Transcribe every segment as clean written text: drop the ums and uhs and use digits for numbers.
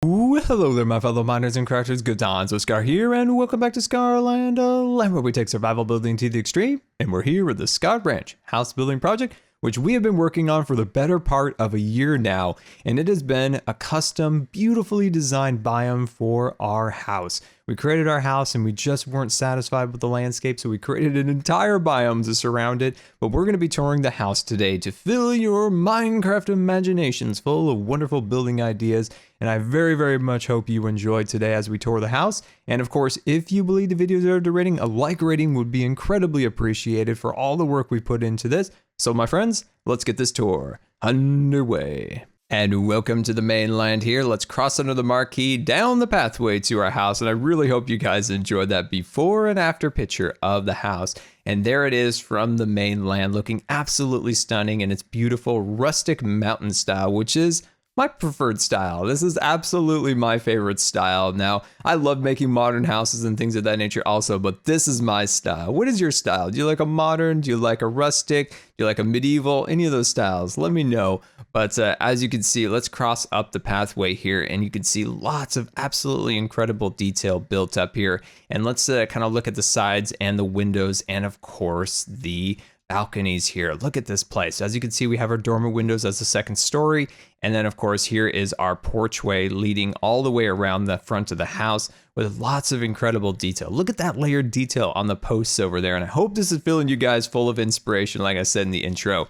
Ooh, hello there, my fellow miners and crafters. Good times with Scar here, and welcome back to Scarland, a land where we take survival building to the extreme. And we're here with the Scar Branch house building project, which we have been working on for the better part of a year now. And it has been a custom, beautifully designed biome for our house. We created our house and we just weren't satisfied with the landscape, so we created an entire biome to surround it. But we're going to be touring the house today to fill your Minecraft imaginations full of wonderful building ideas. And I very much hope you enjoyed today as we tour the house. And of course, if you believe the video deserved a rating, a like rating would be incredibly appreciated for all the work we put into this. So my friends, let's get this tour underway. And welcome to the mainland here. Let's cross under the marquee down the pathway to our house. And I really hope you guys enjoyed that before and after picture of the house. And there it is from the mainland, looking absolutely stunning in its beautiful rustic mountain style, which is my preferred style. This is absolutely my favorite style. Now, I love making modern houses and things of that nature also, but this is my style. What is your style? Do you like a modern? Do you like a rustic? Do you like a medieval? Any of those styles? Let me know. But as you can see, let's cross up the pathway here, and you can see lots of absolutely incredible detail built up here. And let's kind of look at the sides and the windows, and of course, the balconies here. Look at this place. As you can see, we have our dormer windows as the second story. And then of course, here is our porchway leading all the way around the front of the house with lots of incredible detail. Look at that layered detail on the posts over there. And I hope this is filling you guys full of inspiration, like I said in the intro.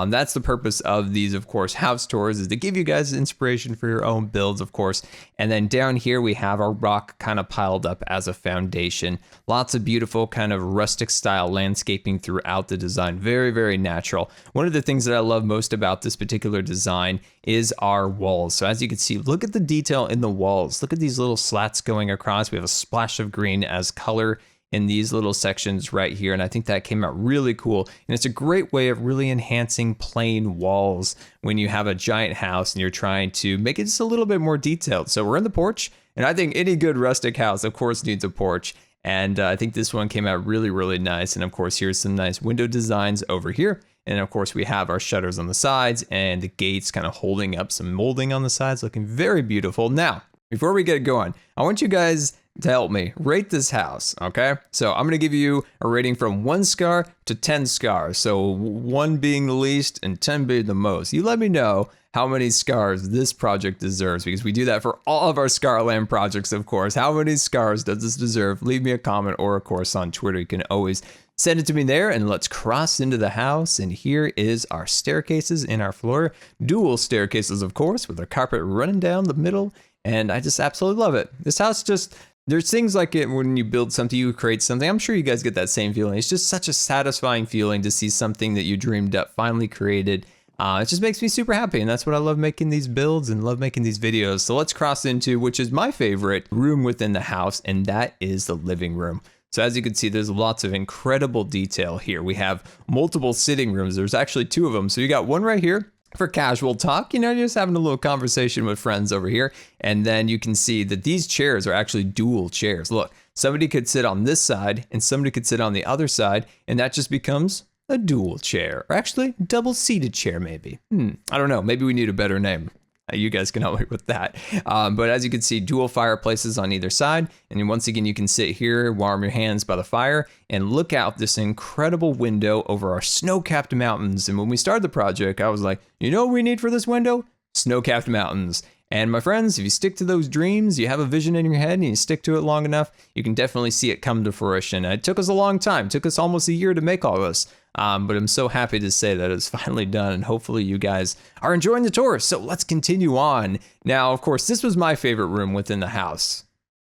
That's the purpose of these, of course, house tours, is to give you guys inspiration for your own builds, of course. And then down here, we have our rock kind of piled up as a foundation. Lots of beautiful kind of rustic style landscaping throughout the design. Very natural. One of the things that I love most about this particular design is our walls. So as you can see, look at the detail in the walls. Look at these little slats going across. We have a splash of green as color in these little sections right here, and I think that came out really cool. And it's a great way of really enhancing plain walls when you have a giant house and you're trying to make it just a little bit more detailed. So we're in the porch, and I think any good rustic house of course needs a porch, and I think this one came out really nice. And of course, here's some nice window designs over here. And of course, we have our shutters on the sides and the gates kind of holding up some molding on the sides, looking very beautiful. Now, before we get going, I want you guys to help me rate this house, okay? So I'm gonna give you a rating from 1 scar to 10 scars. So 1 being the least and 10 being the most. You let me know how many scars this project deserves, because we do that for all of our Scarland projects, of course. How many scars does this deserve? Leave me a comment, or of course on Twitter. You can always send it to me there, and let's cross into the house. And here is our staircases in our floor. Dual staircases, of course, with our carpet running down the middle. And I just absolutely love it. This house just, there's things like it when you build something, you create something. I'm sure you guys get that same feeling. It's just such a satisfying feeling to see something that you dreamed up finally created. It just makes me super happy, and that's what I love making these builds and love making these videos. So let's cross into, which is my favorite room within the house, and that is the living room. So as you can see, there's lots of incredible detail here. We have multiple sitting rooms. There's actually 2 of them. So you got one right here for casual talk, you know, just having a little conversation with friends over here. And then you can see that these chairs are actually dual chairs. Look, somebody could sit on this side and somebody could sit on the other side, and that just becomes a dual chair, or actually double seated chair maybe. I don't know, maybe we need a better name. You guys can help me with that. But as you can see, dual fireplaces on either side. And then once again, you can sit here, warm your hands by the fire, and look out this incredible window over our snow-capped mountains. And when we started the project, I was like, you know what we need for this window? Snow-capped mountains. And my friends, if you stick to those dreams, you have a vision in your head and you stick to it long enough, you can definitely see it come to fruition. It took us a long time. It took us almost a year to make all this. But I'm so happy to say that it's finally done, and hopefully you guys are enjoying the tour. So let's continue on. Now, of course, this was my favorite room within the house.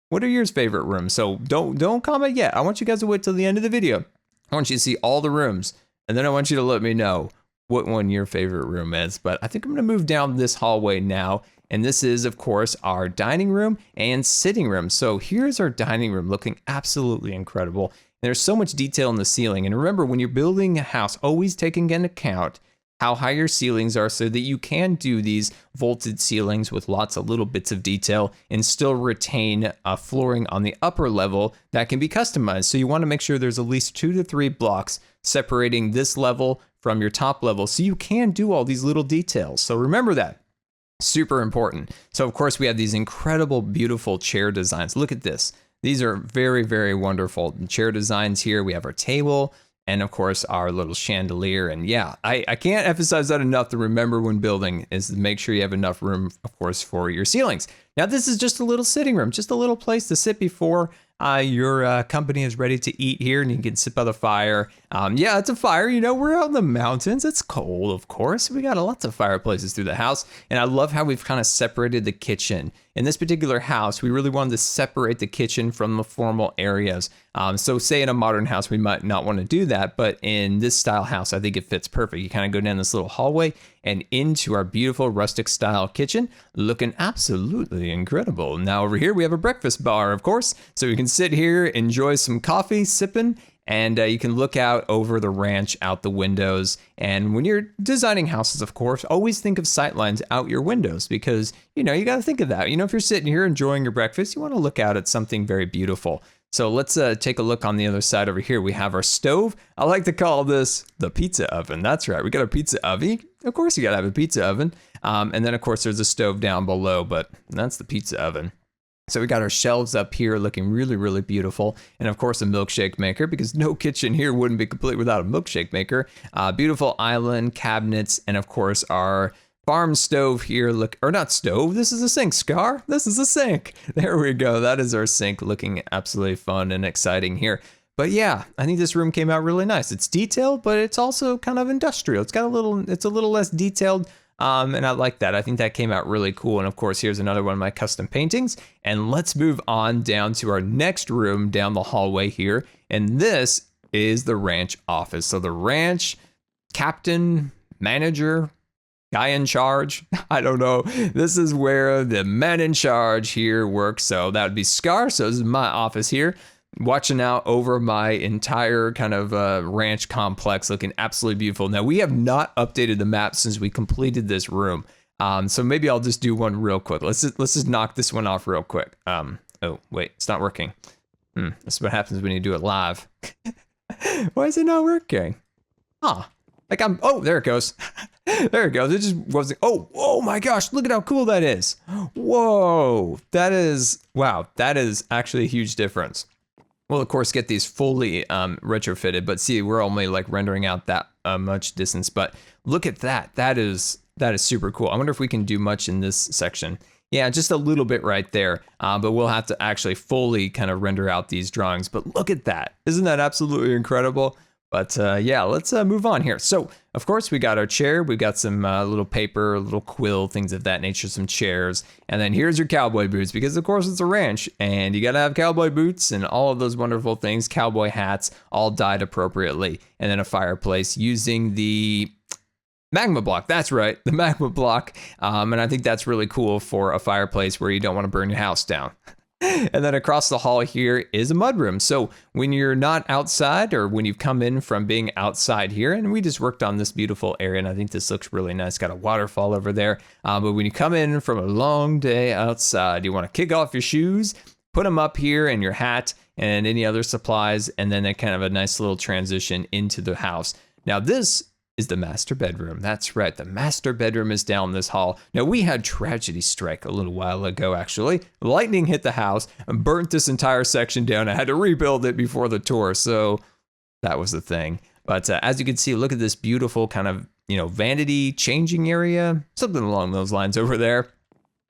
What are your favorite rooms? So don't comment yet. I want you guys to wait till the end of the video. I want you to see all the rooms, and then I want you to let me know what one your favorite room is. But I think I'm gonna move down this hallway now. And this is, of course, our dining room and sitting room. So here's our dining room, looking absolutely incredible. There's so much detail in the ceiling. And remember, when you're building a house, always taking into account how high your ceilings are so that you can do these vaulted ceilings with lots of little bits of detail and still retain a flooring on the upper level that can be customized. So you want to make sure there's at least 2 to 3 blocks separating this level from your top level so you can do all these little details. So remember that. Super important. So of course we have these incredible, beautiful chair designs. Look at this. These are very, very wonderful chair designs here. We have our table and of course our little chandelier. And yeah, I can't emphasize that enough to remember when building is to make sure you have enough room, of course, for your ceilings. Now this is just a little sitting room, just a little place to sit before your company is ready to eat here, and you can sit by the fire. Yeah, it's a fire. You know, we're out in the mountains. It's cold, of course. We got lots of fireplaces through the house, and I love how we've kind of separated the kitchen. In this particular house, we really wanted to separate the kitchen from the formal areas. So say in a modern house, we might not want to do that, but in this style house, I think it fits perfect. You kind of go down this little hallway and into our beautiful rustic style kitchen, looking absolutely incredible. Now over here, we have a breakfast bar, of course, so we can sit here, enjoy some coffee, sipping, and you can look out over the ranch out the windows. And when you're designing houses, of course, always think of sight lines out your windows because, you know, you got to think of that. You know, if you're sitting here enjoying your breakfast, you want to look out at something very beautiful. So let's take a look on the other side over here. We have our stove. I like to call this the pizza oven. That's right. We got our pizza oven. Of course, you got to have a pizza oven. And then, of course, there's a stove down below, but that's the pizza oven. So we got our shelves up here looking really, really beautiful. And of course, a milkshake maker, because no kitchen here wouldn't be complete without a milkshake maker. Beautiful island cabinets, and of course, our farm stove here. Look, or not stove, this is a sink, Scar. This is a sink. There we go. That is our sink, looking absolutely fun and exciting here. But yeah, I think this room came out really nice. It's detailed, but it's also kind of industrial. It's a little less detailed. And I like that. I think that came out really cool. And of course, here's another one of my custom paintings. And let's move on down to our next room down the hallway here. And this is the ranch office. So the ranch captain, manager, guy in charge, I don't know. This is where the man in charge here works. So that would be Scar. So this is my office here, watching out over my entire kind of ranch complex, looking absolutely beautiful. Now we have not updated the map since we completed this room. So maybe I'll just do one real quick. Let's just knock this one off real quick. Oh wait, it's not working. This is what happens when you do it live. Why is it not working? Huh. Like oh, there it goes. There it goes. It just wasn't. Oh my gosh, look at how cool that is. Whoa, wow, that is actually a huge difference. We'll of course get these fully retrofitted, but see, we're only like rendering out that much distance, but look at that. That is super cool. I wonder if we can do much in this section. Yeah, just a little bit right there, but we'll have to actually fully kind of render out these drawings, but look at that. Isn't that absolutely incredible? But yeah, let's move on here. So, of course, we got our chair. We've got some little paper, little quill, things of that nature, some chairs. And then here's your cowboy boots, because, of course, it's a ranch. And you got to have cowboy boots and all of those wonderful things. Cowboy hats, all dyed appropriately. And then a fireplace using the magma block. That's right, the magma block. And I think that's really cool for a fireplace where you don't want to burn your house down. And then across the hall here is a mudroom. So when you're not outside, or when you've come in from being outside here, and we just worked on this beautiful area, and I think this looks really nice. Got a waterfall over there. But when you come in from a long day outside, you want to kick off your shoes, put them up here, and your hat and any other supplies, and then a kind of a nice little transition into the house. Now this is the master bedroom. That's right, the master bedroom is down this hall. Now we had tragedy strike a little while ago, actually. Lightning hit the house and burnt this entire section down. I had to rebuild it before the tour, so that was the thing. But as you can see, look at this beautiful kind of, you know, vanity changing area, something along those lines over there.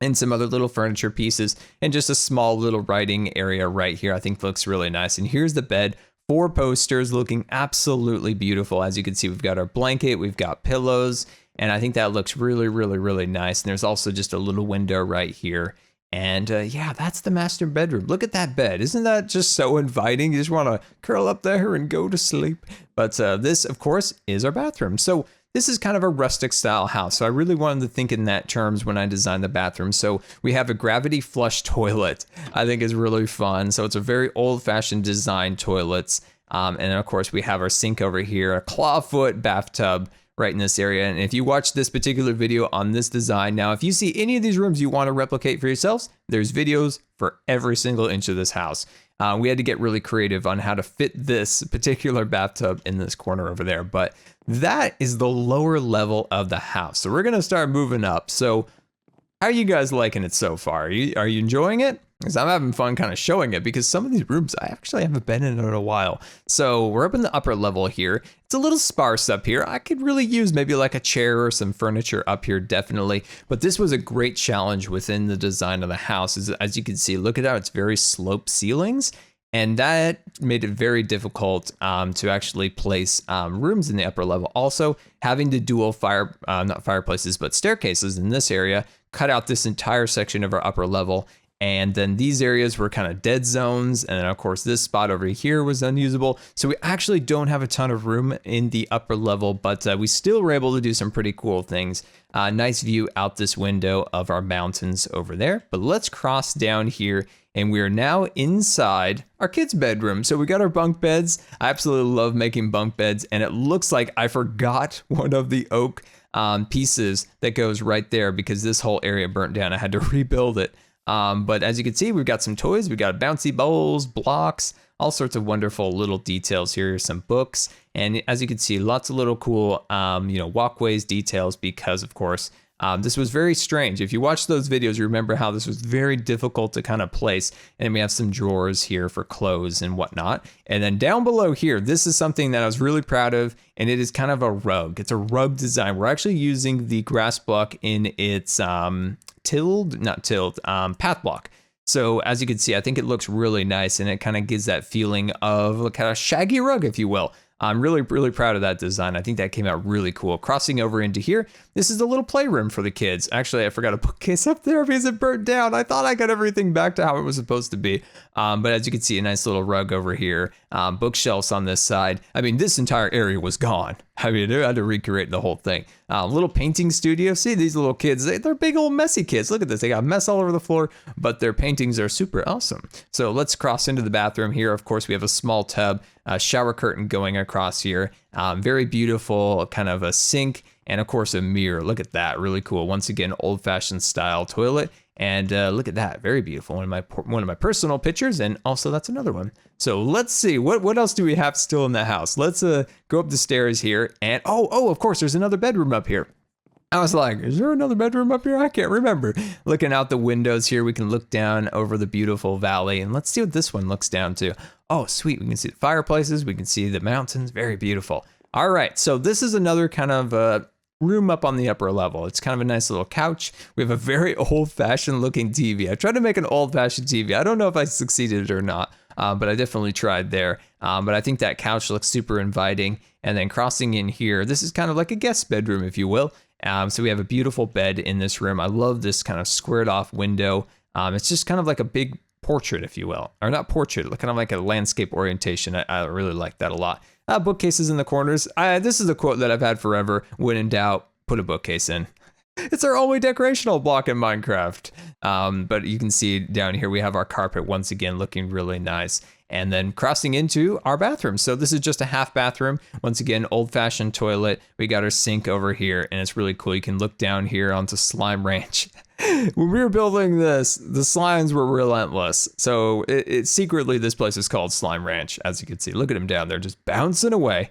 And some other little furniture pieces, and just a small little writing area right here. I think looks really nice. And here's the bed. 4 posters looking absolutely beautiful. As you can see, we've got our blanket, we've got pillows, and I think that looks really, really, really nice. And there's also just a little window right here. And yeah, that's the master bedroom. Look at that bed. Isn't that just so inviting? You just want to curl up there and go to sleep. But this, of course, is our bathroom. So this is kind of a rustic style house. So I really wanted to think in that terms when I designed the bathroom. So we have a gravity flush toilet. I think is really fun. So it's a very old fashioned design toilets. And then of course we have our sink over here, a clawfoot bathtub right in this area. And if you watch this particular video on this design, now if you see any of these rooms you want to replicate for yourselves, there's videos for every single inch of this house. We had to get really creative on how to fit this particular bathtub in this corner over there. But that is the lower level of the house. So we're going to start moving up. So How are you guys liking it so far? Are you enjoying it? Because I'm having fun kind of showing it, because some of these rooms I actually haven't been in a while. So we're up in the upper level here. It's a little sparse up here. I could really use maybe like a chair or some furniture up here, definitely. But this was a great challenge within the design of the house. As you can see, look at how it's very sloped ceilings. And that made it very difficult to actually place rooms in the upper level. Also, having the dual not fireplaces, but staircases in this area cut out this entire section of our upper level. And then these areas were kind of dead zones. And then of course, this spot over here was unusable. So we actually don't have a ton of room in the upper level, but we still were able to do some pretty cool things. Nice view out this window of our mountains over there. But let's cross down here. And we are now inside our kids' bedroom. So we got our bunk beds. I absolutely love making bunk beds. And it looks like I forgot one of the oak pieces that goes right there, because this whole area burnt down. I had to rebuild it. But as you can see, we've got some toys. We got bouncy bowls, blocks, all sorts of wonderful little details here, some books. And as you can see, lots of little cool, walkways, details, because of course, this was very strange. If you watch those videos, you remember how this was very difficult to kind of place. And we have some drawers here for clothes and whatnot. And then down below here, this is something that I was really proud of. And it is kind of a rug. It's a rug design. We're actually using the grass block in its path block. So as you can see, I think it looks really nice, and it kind of gives that feeling of kind of shaggy rug, if you will. I'm really, really proud of that design. I think that came out really cool. Crossing over into here, this is a little playroom for the kids. Actually, I forgot a bookcase up there because it burnt down. I thought I got everything back to how it was supposed to be. But as you can see, a nice little rug over here. Bookshelves on this side. I mean, this entire area was gone. I mean, I had to recreate the whole thing. Little painting studio. See, these little kids, they're big old messy kids. Look at this. They got mess all over the floor, but their paintings are super awesome. So let's cross into the bathroom here. Of course, we have a small tub, a shower curtain going across here. Very beautiful, kind of a sink, and of course a mirror. Look at that, really cool. Once again, old-fashioned style toilet. And look at that, very beautiful. One of my personal pictures, and also that's another one. So let's see, what else do we have still in the house? Let's go up the stairs here, and oh, of course, there's another bedroom up here. I was like, is there another bedroom up here? I can't remember. Looking out the windows here, we can look down over the beautiful valley, and let's see what this one looks down to. Oh, sweet, we can see the fireplaces, we can see the mountains, very beautiful. All right, so this is another kind of room up on the upper level. It's kind of a nice little couch. We have a very old-fashioned looking TV. I tried to make an old-fashioned TV. I don't know if I succeeded or not, but I definitely tried there. But I think that couch looks super inviting. And then crossing in here, this is kind of like a guest bedroom, if you will. So we have a beautiful bed in this room. I love this kind of squared off window. It's just kind of like a big portrait, if you will, or not portrait, kind of like a landscape orientation. I really like that a lot. Bookcases in the corners. This is a quote that I've had forever. When in doubt, put a bookcase in. It's our only decorational block in Minecraft. But you can see down here, we have our carpet once again looking really nice. And then crossing into our bathroom. So this is just a half bathroom. Once again, old-fashioned toilet. We got our sink over here, and it's really cool. You can look down here onto Slime Ranch. When we were building this, the slimes were relentless. So secretly, this place is called Slime Ranch, as you can see. Look at them down there, just bouncing away.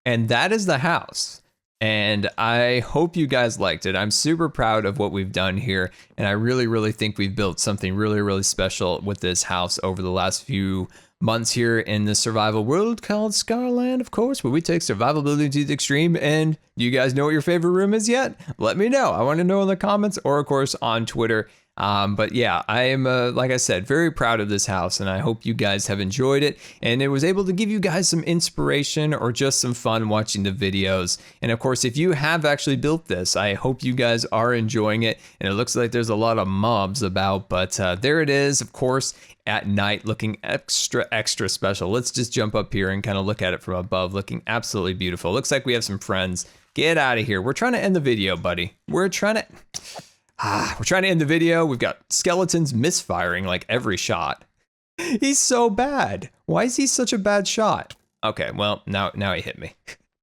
And that is the house. And I hope you guys liked it. I'm super proud of what we've done here. And I really, really think we've built something really, really special with this house over the last few months here in the survival world called Scarland, of course, where we take survival building to the extreme. And do you guys know what your favorite room is yet? Let me know. I want to know in the comments, or of course on Twitter. But yeah, I am, like I said, very proud of this house, and I hope you guys have enjoyed it, and it was able to give you guys some inspiration or just some fun watching the videos. And of course, if you have actually built this, I hope you guys are enjoying it, and it looks like there's a lot of mobs about, but there it is, of course, at night, looking extra special. Let's just jump up here and kind of look at it from above, looking absolutely beautiful. Looks like we have some friends. Get out of here. We're trying to end the video, buddy. We're trying to end the video. We've got skeletons misfiring like every shot. He's so bad. Why is he such a bad shot? Okay, well, now he hit me.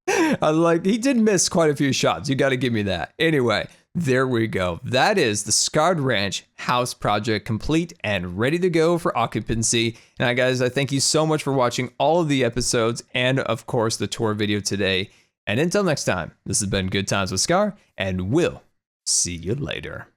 He did miss quite a few shots. You got to give me that. Anyway, there we go. That is the Scarred Ranch house project complete and ready to go for occupancy. And guys, I thank you so much for watching all of the episodes and, of course, the tour video today. And until next time, this has been Good Times with Scar, and we'll see you later.